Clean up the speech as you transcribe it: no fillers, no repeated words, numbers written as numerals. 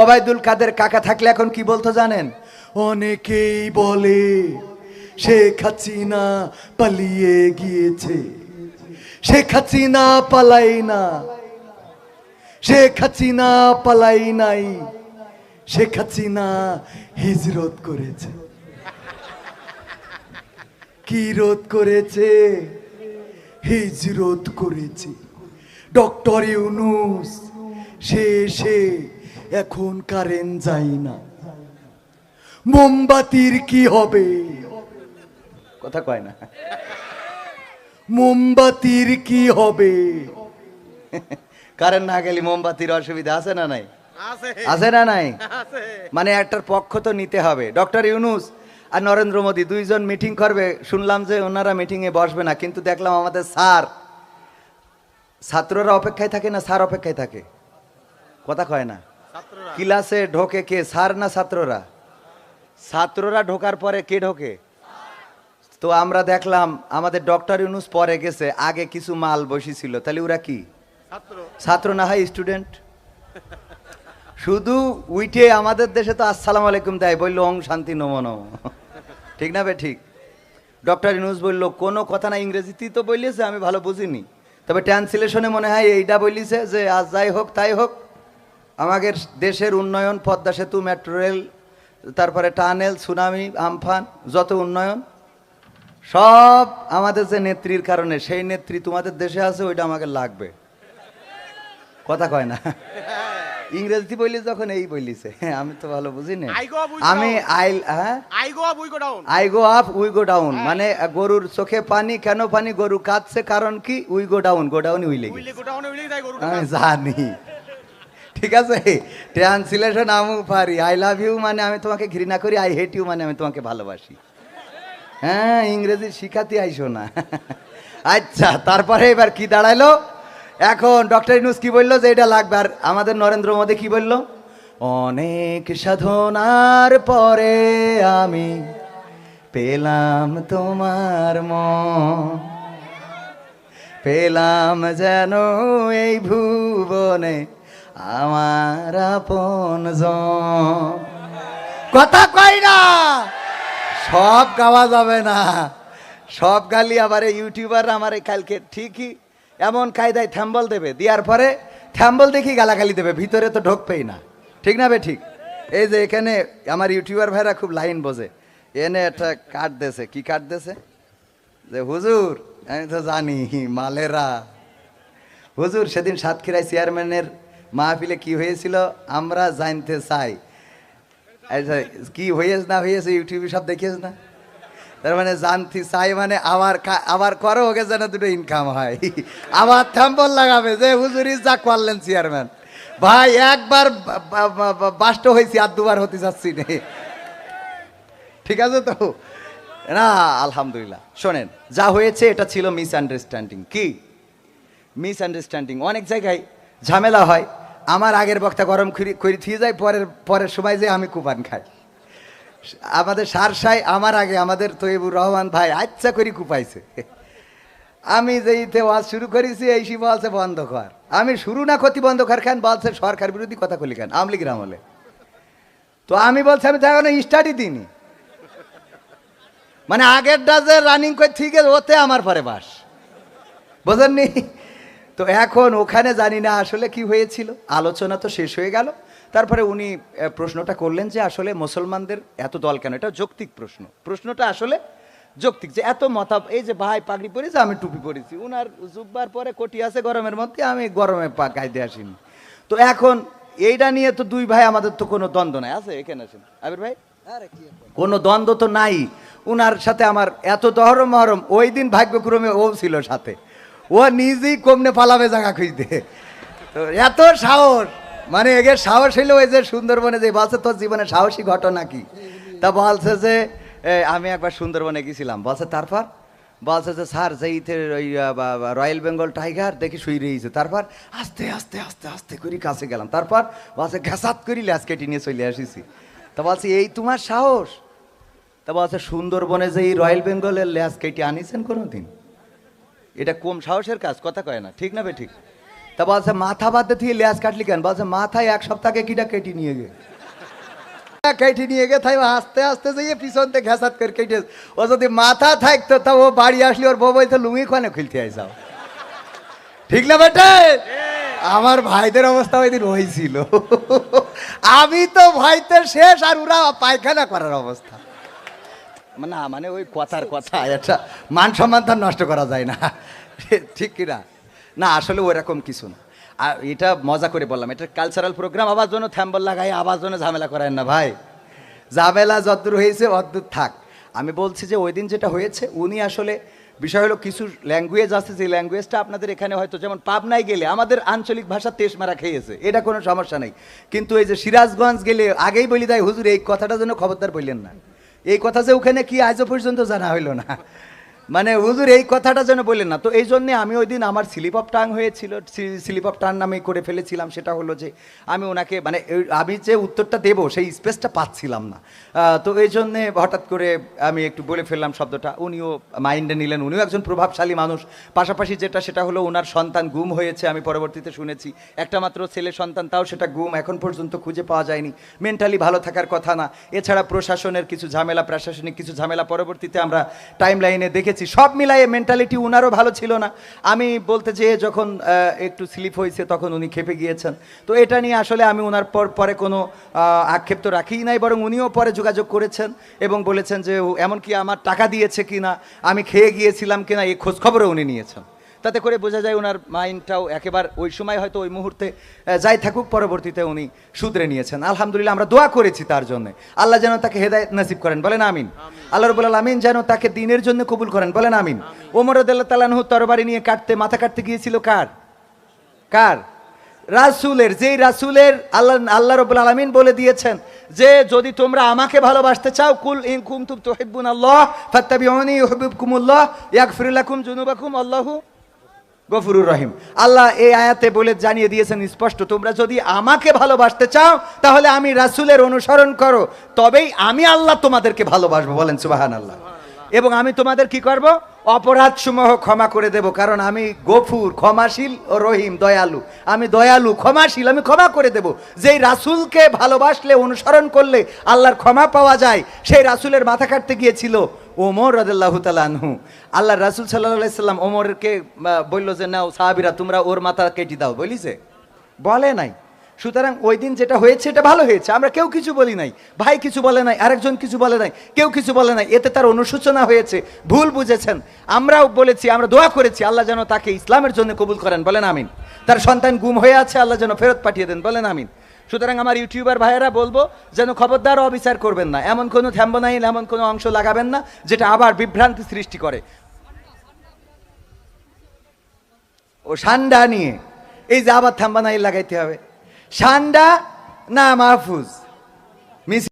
ওবায়দুল কাদের কাকা থাকলে এখন কি বলতো জানেন? অনেকেই বলে শেখ হাসিনা পালিয়ে গিয়েছে, শেখ হাসিনা পালাই না, শেখ হাসিনা পালাই নাই, শেখ হাসিনা হিজরত করেছে। কি রোধ করেছে? হিজরত করেছে। ডক্টর ইউনূস শেষে এখন কারেন্ট যায় না, মোমবাতির কি হবে? কথা কয় না, মোমবাতির কি হবে? কারেন্ট না গেলে মোমবাতির অসুবিধা আছে না নাই? আছে না নাই? মানে একটার পক্ষ তো নিতে হবে। ডক্টর ইউনূস আর নরেন্দ্র মোদী দুইজন মিটিং করবে, শুনলাম যে ওনারা মিটিং এ বসবে না, কিন্তু দেখলাম আমাদের স্যার, ছাত্ররা অপেক্ষায় থাকে না স্যার অপেক্ষায় থাকে? কথা কয় না। ক্লাসে ঢোকে কে, স্যার না ছাত্ররা? ছাত্ররা ঢোকার পরে কে ঢোকে? তো আমরা দেখলাম আমাদের ডক্টর ইউনূস পরে গেছে, আগে কিছু মাল বসেছিল, তাহলে ওরা কি ছাত্র না হয় স্টুডেন্ট? শুধু উইটে আমাদের দেশে তো আসসালামু আলাইকুম দেয়, বললো ওং শান্তি নমো নমো, ঠিক না বে ঠিক? ডক্টর ইউনূস বললো কোনো কথা না, ইংরেজিতেই তো বলিয়েছে, আমি ভালো বুঝিনি, তবে ট্রান্সলেশনে মনে হয় এইটা বলিছে যে আজ যাই হোক তাই হোক, আমাদের দেশের উন্নয়ন, পদ্মা সেতু, মেট্রো রেল, তারপরে টানেল, সুনামি, আমফান, যত উন্নয়ন সব আমাদের যে নেত্রীর কারণে, সেই নেত্রী তোমাদের দেশে আছে, ওইটা আমাকে লাগবে। কথা কয় না। ইংরেজি বললি যখন এই বলিছে, আমি তো ভালো বুঝি না। আমি I go up we go down, মানে গরুর চোখে পানি, কেন পানি? গরু কাঁদছে, কারণ কি? We go down, go down Willey আমি জানি, ঠিক আছে? ট্রান্সলেশন আমি পারি। আই লাভ ইউ মানে আমি তোমাকে ঘৃণা করি, আই হেট ইউ মানে আমি তোমাকে ভালোবাসি। হ্যাঁ, ইংরেজি শিখাতে আইসো না। আচ্ছা, তারপরে এবার কি দাঁড়াইলো? এখন ডক্টর ইউনূস কি বললো যে এটা লাগবে, আর আমাদের নরেন্দ্র মোদী কি বললো? অনেক সাধনার পরে আমি পেলাম তোমার মন, পেলাম যেন এই ভুবনে আমার আপনজন। কথা কই না, সব গাওয়া যাবে না, সব গালি আবার ইউটিউবার আমার কালকে ঠিকই এমন কায়দায় থ্যাম্বল দেবে, দেওয়ার পরে থ্যাম্বল দেখি গালাগালি দেবে, ভিতরে তো ঢোকবেই না, ঠিক না বে ঠিক? এই যে এখানে আমার ইউটিউবার ভাইরা খুব লাইন বোঝে, এনে একটা কার্ড দেছে, কি কার্ড দেছে? যে হুজুর, আমি তো জানি মালেরা, হুজুর সেদিন সাতক্ষীরায় চেয়ারম্যানের মাহফিলে কি হয়েছিল আমরা জানতে চাই। আচ্ছা, কি হয়েছে না হয়েছে ইউটিউবে সব দেখিয়েছ না? তার মানে জানতে চাই মানে আবার করো, ওকে যেন দুটো ইনকাম হয়, আবার থ্যাম্পল লাগাবে যে হুজুরি যা করলেন চেয়ারম্যান। ভাই একবার বাষ্ট হয়েছি, আর দুবার হতে যাচ্ছি না, ঠিক আছে তো না? আলহামদুলিল্লাহ। শোনেন, যা হয়েছে এটা ছিল মিসআন্ডারস্ট্যান্ডিং। কি মিসআন্ডারস্ট্যান্ডিং? অনেক জায়গায় ঝামেলা হয়, আমার আগের বক্তা গরম করে থিয়ে যায়, পরের সময় যে আমি কুপান খাই। আমাদের সারসাই আমার আগে আমাদের তৈবুর রহমান ভাই আচ্ছা করে কুপাইছে, আমি যেইতে ওয়াজ শুরু করেছি এই সে বলছে বন্ধ কর, আমি শুরু না ক্ষতি বন্ধ কর খান, বলছে সরকার বিরোধী কথা বলি খান, আওয়ামী লীগের আমলে। তো আমি বলছি আমি তো এখন স্টাডি দিইনি, মানে আগেরটা যে রানিং করে ঠিক আছে, ওতে আমার পরে বাস, বোঝেননি? তো এখন ওখানে জানি না আসলে কি হয়েছিল, আলোচনা তো শেষ হয়ে গেল। তারপরে উনি প্রশ্নটা করলেন যে আসলে মুসলমানদের এত দল কেন? এটা যৌক্তিক প্রশ্ন, প্রশ্নটা আসলে যৌক্তিক, যে এত এই যে ভাই পাগড়ি পরেছে, আমি টুপি পরেছি, উনার জুব্বার পরে কোটি আছে গরমের মধ্যে, আমি গরমে গাইতে আসিনি। তো এখন এইটা নিয়ে তো দুই ভাই আমাদের তো কোনো দ্বন্দ্ব নাই, আছে এখানে আছেন আবির ভাই, কোনো দ্বন্দ্ব তো নাই। উনার সাথে আমার এত দহরম মহরম, ওই দিন ভাগ্যক্রমে ও ছিল সাথে, ও নিজেই কমনে পালাবে জায়গা খুঁজতে, তো এত সাহস, মানে এগের সাহস হইলো ওই যে সুন্দরবনে যে বলছে তোর জীবনে সাহসী ঘটনা কি, তা বলছে যে আমি একবার সুন্দরবনে গেছিলাম, বলছে তারপর, বলছে যে স্যার যেইতে ওই রয়্যাল বেঙ্গল টাইগার দেখি শুয়ে রয়েছে, তারপর আস্তে আস্তে আস্তে আস্তে করে কাছে গেলাম, তারপর বলছে ঘাসাত করি ল্যাস কেটে নিয়ে চলে আসিছি। তা বলছে এই তোমার সাহস? তা বলছে সুন্দরবনে যে এই রয়্যাল বেঙ্গলের ল্যাস কেটে আনিছেন কোনোদিন? এটা কম সাহসের কাজ? কথা কয় না, ঠিক না বে ঠিক? তা বলছে মাথা বাদে থেকে লেজ কাটলি কেন? বলছে মাথায় এক সপ্তাহকে কিটা কেটে নিয়ে গে, কেটে নিয়ে গে তাই আস্তে আস্তে যাইয়ে পিছন থেকে ঘেসাত করে কেটে। ও যদি মাথা থাকতো তা ও বাড়ি আসলে ওর বউ বলতো লুঙ্গি খানে খুলতে আইসাও। ঠিক না বেটে? আমার ভাইদের অবস্থা ওই দিন হয়েছিল। আমি তো ভাইতে শেষ, আর ওরা পায়খানা করার অবস্থা। না মানে ওই কথার কথা, এটা মান সম্মান তার নষ্ট করা যায় না, ঠিক কিনা? না আসলে ওইরকম কিছু না। আর এটা মজা করে বললাম, এটা কালচারাল প্রোগ্রাম। আবার জন্য থ্যাম্বল লাগাই, আবার জন্য ঝামেলা করেন না ভাই। ঝামেলা যতদূর হয়েছে অদ্দূর থাক। আমি বলছি যে ওই দিন যেটা হয়েছে, উনি আসলে বিষয় হলো কিছু ল্যাঙ্গুয়েজ আছে, যে ল্যাঙ্গুয়েজটা আপনাদের এখানে হয়তো, যেমন পাবনায় গেলে আমাদের আঞ্চলিক ভাষা তেস মারা খেয়েছে, এটা কোনো সমস্যা নেই। কিন্তু এই যে সিরাজগঞ্জ গেলে আগেই বলি দেয়, হুজুর এই কথাটা যেন খবরদার বললেন না। এই কথা যে ওখানে কি আজও পর্যন্ত জানা হইল না, মানে হুজুর এই কথাটা যেন বললেন না। তো এই জন্যে আমি ওই দিন আমার স্লিপ অফ টাং হয়েছিল, স্লিপ অফ টাং নামে করে ফেলেছিলাম। সেটা হলো যে আমি ওনাকে মানে আমি যে উত্তরটা দেবো সেই স্পেসটা পাচ্ছিলাম না। তো এই জন্যে হঠাৎ করে আমি একটু বলে ফেললাম শব্দটা, উনিও মাইন্ডে নিলেন। উনিও একজন প্রভাবশালী মানুষ। পাশাপাশি সেটা হলো ওনার সন্তান গুম হয়েছে, আমি পরবর্তীতে শুনেছি। একটা মাত্র ছেলে সন্তান, তাও সেটা গুম, এখন পর্যন্ত খুঁজে পাওয়া যায়নি। মেন্টালি ভালো থাকার কথা না। এছাড়া প্রশাসনের কিছু ঝামেলা, প্রশাসনিক কিছু ঝামেলা পরবর্তীতে আমরা টাইম লাইনে দেখেছি। সব মিলাইয়ে মেন্টালিটি উনারও ভালো ছিল না। আমি বলতে যেয়ে যখন একটু স্লিপ হয়েছে তখন উনি খেপে গিয়েছেন। তো এটা নিয়ে আসলে আমি ওনার পরে কোনো আক্ষেপ তো রাখিই নাই, বরং উনিও পরে যোগাযোগ করেছেন এবং বলেছেন যে এমনকি আমার টাকা দিয়েছে কিনা, আমি খেয়ে গিয়েছিলাম কিনা, এই খোঁজখবরও উনি নিয়েছেন। তাতে করে বোঝা যায় ওনার মাইন্ডটাও একেবারে ওই সময় হয়তো ওই মুহূর্তে যাই থাকুক, পরবর্তীতে উনি শুধরে নিয়েছেন। আলহামদুলিল্লাহ, আমরা দোয়া করেছি তার জন্য। আল্লাহ যেন তাকে হেদায়েত নসিব করেন, বলেন আমিন। আল্লাহ রাব্বুল আলামিন যেন তাকে দ্বীনের জন্য কবুল করেন, বলেন আমিন। ওমর রাদিয়াল্লাহু তাআলা আনহু তরবারি নিয়ে মাথা কাটতে গিয়েছিল কার? রাসূলের। যেই রাসূলের আল্লাহ রাব্বুল আলামিন বলে দিয়েছেন যে যদি তোমরা আমাকে ভালোবাসতে চাও, কুল ইন কুনতুম তুহিব্বুনাল্লাহ ফাত্তাবিউনি ইউহিব্বুকুমুল্লাহ ইয়াগফির লাকুম যুনুবাকুম আল্লাহু গফুরুর রহিম। আল্লাহ এই আয়াতে বলে জানিয়ে দিয়েছেন স্পষ্ট, তোমরা যদি আমাকে ভালোবাসতে চাও তাহলে আমি রাসূলের অনুসরণ করো, তবেই আমি আল্লাহ তোমাদেরকে ভালোবাসবো, বলেন সুবহানাল্লাহ। এবং আমি তোমাদের কি করব? অপরাধ সমূহ ক্ষমা করে দেব, কারণ আমি গফুর, ক্ষমাশীল ও রহিম, দয়ালু। আমি দয়ালু, ক্ষমাশীল, আমি ক্ষমা করে দেব। যেই রাসূলকে ভালোবাসলে, অনুসরণ করলে আল্লাহর ক্ষমা পাওয়া যায়, সেই রাসূলের মাথা কাটতে গিয়েছিল ওমর রাদিয়াল্লাহু তাআলা আনহু। আল্লাহ রাসূল সাল্লাল্লাহু আলাইহি সাল্লাম ওমরকে বলল যে নাও সাহাবীরা তোমরা ওর মাথা কেটে দাও, বলিছে? বলে নাই। সুতরাং ওই দিন যেটা হয়েছে এটা ভালো হয়েছে, আমরা কেউ কিছু বলি নাই, ভাই কিছু বলে নাই, আরেকজন কিছু বলে নাই, কেউ কিছু বলে নাই। এতে তার অনুশোচনা হয়েছে, ভুল বুঝেছেন। আমরাও বলেছি, আমরা দোয়া করেছি আল্লাহ যেন তাকে ইসলামের জন্য কবুল করেন, বলেন আমিন। তার সন্তান গুম হয়ে আছে, আল্লাহ যেন ফেরত পাঠিয়ে দেন, বলেন আমিন। সুতরাং আমার ইউটিউবার ভাইয়েরা বলবো যেন খবরদার অবিচার করবেন না, এমন কোনো থ্যাম্বনাইল, এমন কোনো অংশ লাগাবেন না যেটা আবার বিভ্রান্তি সৃষ্টি করে। ও সান্ডা নিয়ে এই যে আবার থ্যাম্বনাইল লাগাইতে হবে, সান্ডা না মাহফুজ মিস